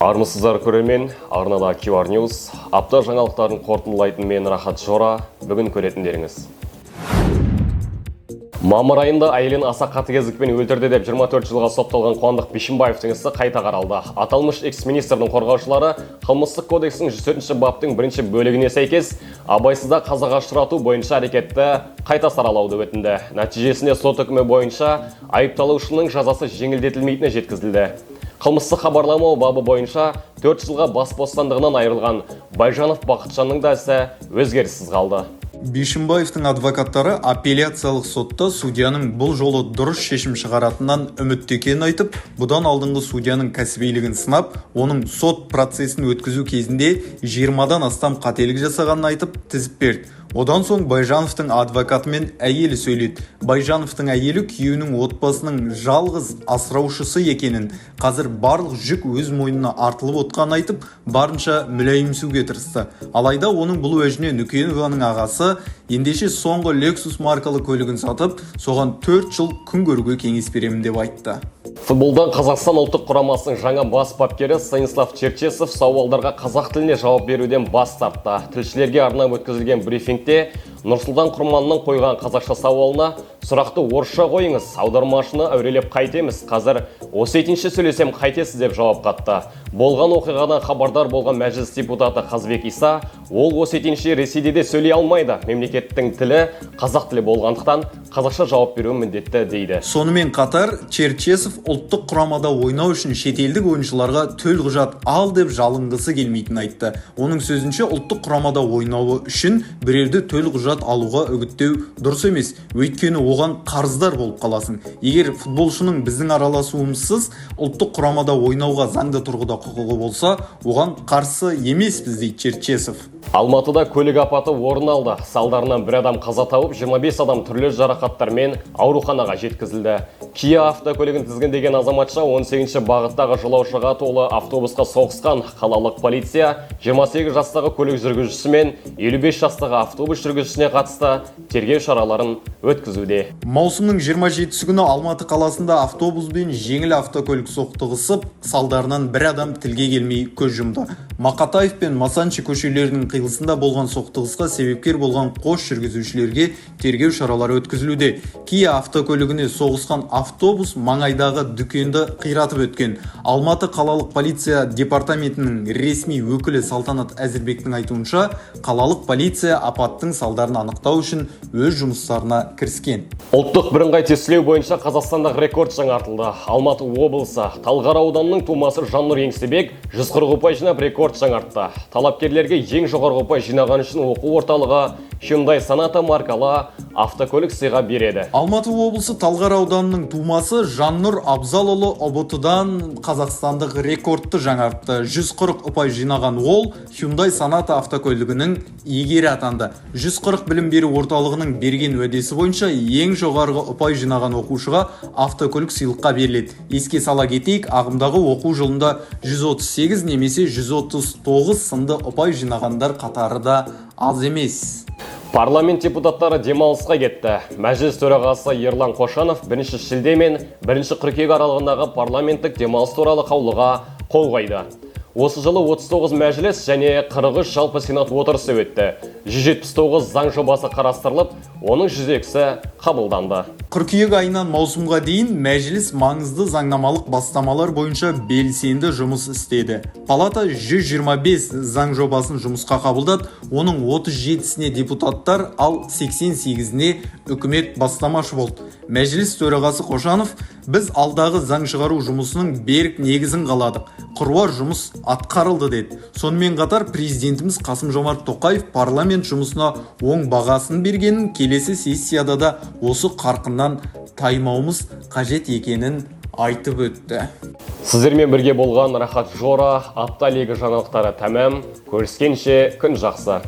Армысыздар көрермен, арнада QR News, апта жаңалықтарын қорытындылайтын мен Рахат Жора, бүгін көретіндеріңіз. Мамыр айында әйелін аса қатыгездікпен өлтірді деп 24 жылға сотталған Қуандық Бишімбаевтың ісі қайта қаралды. Аталмыш экс-министрдің қорғаушылары қылмыстық кодекстің 104 баптың бірінші бөлігіне сәйкес абайсызда қазаға ұшырату бойынша әрекетті қайта саралауды өтінді. Нәтижесінде сот үкімі бойынша айыпталушының жазасы жеңілдетілмейтіні жеткізілді. Қылмыстық хабарламау бабы бойынша 4 жылға бас бостандығынан айырылған Байжанов Бақытжанның да ісі өзгеріссіз қалды. Бишімбаевтың адвокаттары апелляциялық сотта судьяның бұл жолы дұрыс шешім шығаратыннан үмітті екенін айтып, бұдан алдыңғы судьяның кәсібилігін сынап, оның сот процесін өткізу кезінде 20-дан астам қателік жасағанын айтып, тізіп берді. Одан соң Байжановтың адвокатымен әйелі сөйледі. Байжановтың әйелі күйеуінің отбасының жалғыз асыраушысы екенін, қазір барлық жүк өз мойнына артылып отқанын айтып, барынша мүләйімсуге тырысты. Алайда оның бұл уәжіне Нүкенованың ағасы ендеше соңғы Lexus маркалы көлігін сатып, соған 4 жыл күн көруге кеңес беремін деп айтты. Футболдан Қазақстан ұлттық құрамасының жаңа бас бапкері Станислав Черчесов сауалдарға қазақ тіліне жауап беруден бас тартты. Тілшілерге арнап өткізілген брифингте Нұрсұлтан Құрманның қойған қазақша сауалына сұрақты орысша қойыңыз, аудармашыны әурелеп қайтеміз, қазір осетинше сөйлесем қайтесіз деп жауап қатты. Болған оқиғадан хабардар болған мәжіліс депутаты Қазбек Иса, ол осетинше Ресейде де сөйлей алмайды, мемлекеттің тілі қазақ тілі болғандықтан қазақша жауап беру міндетті дейді. Сонымен қатар Черчесов ұлттық құрамада ойнау үшін шетелдік ойыншыларға төлқұжат ал деп жалынғысы келмейтінін айтты. Оның сөзінше ұлттық құрамада ойнауы үшін біреуді төлқұжат алуға үгіттеу дұрыс емес, өйткені оған қарыздар болып қаласың. Егер футболшының біздің араласуымызсыз ұлттық құрамада ойнауға заңды тұрғыда құқығы болса, оған қарсы емеспіз дейді Черчесов. Алматыда көлік апаты орын алды. Салдарынан бір адам қаза тауып, 25 адам түрлі жарақаттармен ауруханаға жеткізілді. Kia автокөлігін тізгіндеген азаматша 18-ші бағыттағы жолаушыға толы автобусқа соғысқан. Қалалық полиция 28 жастағы көлік жүргізушісі мен 55 жастағы автобус жүргізушісіне қатысты тергеу шараларын өткізуде. Маусымның 27-сі күні Алматы қаласында автобус бен жеңіл автокөлік соқтығысып, салдарынан бір адам тілге келмей көз жұмды. Мақатаев пен Масанчи көшелерінің қиылысында болған соқтығысқа себепкер болған қос жүргізушілерге тергеу шаралары өткізілуде. Kia автокөлігіне соғысқан автобус маңайдағы дүкенді қиратып өткен. Алматы қалалық полиция департаментінің ресми өкілі Салтанат Әзірбектің айтуынша, қалалық полиция апаттың салдарын анықтау үшін өз жұмыстарына кіріскен. Ұлттық бірыңғай тестілеу бойынша Қазақстандағы рекорд жаңартылды. Алматы облысы Талғар ауданының тумасы Жаннұр Еңсебек 140 ұпай жинап рекорд жаңартты. Талапкерлерге ең жоғарғы ұпай жинаған үшін оқу орталығы Hyundai Sonata маркалы автокөлік сыйға береді. Алматы облысы Талғар ауданының тумасы Жаннұр Абзалұлы ұбт-дан қазақстандық рекордты жаңартты. 140 ұпай жинаған ол Hyundai Sonata автокөлігінің иегері атанды. 140 білім беру орталығының берген уәдесі бойынша ең жоғарғы ұпай жинаған оқушыға автокөлік сыйлыққа беріледі. Еске сала кетейік, ағымдағы оқу жылында 138 немесе 139 сынды ұпай жинағандар қатары да аз емес. Парламент депутаттары демалысқа кетті. Мәжіліс төрағасы Ерлан Қошанов 1 шілде мен 1 қыркүйек аралығындағы парламенттік демалыс туралы қаулыға қол қойды. Осы жылы 39 мәжіліс және 43 жалпы сенат отырысы өтті. 179 заң жобасы қарастырылып, оның 102-сі қабылданды. Қыркүйек айынан маусымға дейін мәжіліс маңызды заңнамалық бастамалар бойынша белсенді жұмыс істеді. Палата 125 заң жобасын жұмысқа қабылдады, оның 37-сіне депутаттар, ал 88-іне үкімет бастамашы болды. Мәжіліс төрағасы Қошанов, біз алдағы заң шығару жұмысының берік негізін қаладық. Қыруар жұмыс атқарылды деді. Сонымен қатар президентіміз Қасым-Жомарт Тоқаев парламент жұмысына оң бағасын бергенін, келесі сессияда да осы қарқыннан таймауымыз қажет екенін айтып өтті. Сіздермен бірге болған Рахат Жора, апта легі жаңалықтары тәмам. Көріскенше күн жақсы.